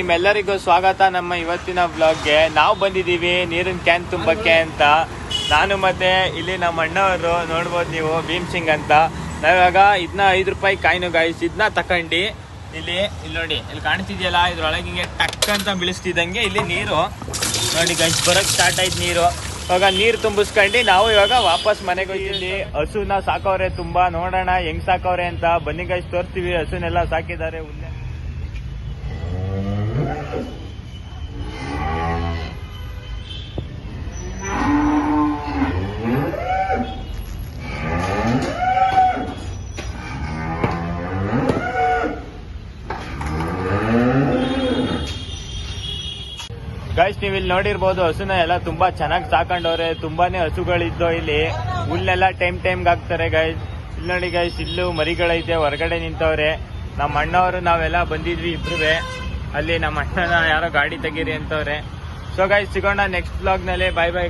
ನಿಮ್ಮೆಲ್ಲರಿಗೂ ಸ್ವಾಗತ ನಮ್ಮ ಇವತ್ತಿನ ವ್ಲಾಗ್ಗೆ. ನಾವು ಬಂದಿದ್ದೀವಿ ನೀರಿನ ಕ್ಯಾನ್ ತುಂಬಕ್ಕೆ ಅಂತ. ನಾನು ಮತ್ತೆ ಇಲ್ಲಿ ನಮ್ಮ ಅಣ್ಣವರು ನೋಡ್ಬೋದು ನೀವು, ಭೀಮ್ ಸಿಂಗ್ ಅಂತ. ನಾವಿವಾಗ ಇದನ್ನ 5 ರೂಪಾಯಿ ಕಾಯಿನು ಗಾಯಿಸಿ ಇದನ್ನ ತಕೊಂಡಿ ಇಲ್ಲಿ ನೋಡಿ, ಇಲ್ಲಿ ಕಾಣ್ತಿದ್ಯಲ್ಲ, ಇದ್ರೊಳಗೆ ಹಿಂಗೆ ಟಕ್ ಅಂತ ಬೀಳಿಸ್ತಿದ್ದಂಗೆ ಇಲ್ಲಿ ನೀರು ನೋಡಿ ಗೈಸ್ ಬರಕ್ ಸ್ಟಾರ್ಟ್ ಆಯ್ತು ನೀರು. ಇವಾಗ ನೀರು ತುಂಬಿಸ್ಕೊಂಡು ನಾವು ಇವಾಗ ವಾಪಸ್ ಮನೆಗೆ ಹೋಗಿ ಇಲ್ಲಿ ಹಸುನ ಸಾಕವ್ರೆ ತುಂಬಾ. ನೋಡೋಣ ಹೆಂಗ್ ಸಾಕವ್ರೆ ಅಂತ. ಬನ್ನಿ ಗೈಸ್ ತೋರಿಸ್ತೀವಿ. ಹಸುನೆಲ್ಲ ಸಾಕಿದ್ದಾರೆ. ಗೈಸ್ ನೀವು ಇಲ್ಲಿ ನೋಡಿರ್ಬೋದು, ಹಸುನ ಎಲ್ಲ ತುಂಬಾ ಚೆನ್ನಾಗಿ ಸಾಕೊಂಡವ್ರೆ. ತುಂಬಾನೇ ಹಸುಗಳಿದ್ದು ಇಲ್ಲಿ ಹುಲ್ಲೆಲ್ಲ ಟೈಮ್ಗೆ ಹಾಕ್ತಾರೆ ಗೈಸ್. ಇಲ್ಲಿ ನೋಡಿ ಗೈಸ್, ಇಲ್ಲೂ ಮರಿಗಳೈತೆ, ಹೊರಗಡೆ ನಿಂತವ್ರೆ. ನಮ್ಮ ಅಣ್ಣವರು ನಾವೆಲ್ಲ ಬಂದಿದ್ವಿ ಇಬ್ರುವೆ. ಅಲ್ಲಿ ನಮ್ಮ ಅಣ್ಣನ ಯಾರೋ ಗಾಡಿ ತೆಗೀರಿ ಅಂತವ್ರೆ. ಸೊ ಗೈಸ್ ಸಿಗೋಣ ನೆಕ್ಸ್ಟ್ ಬ್ಲಾಗ್ ನಲ್ಲಿ. ಬಾಯ್ ಬಾಯ್.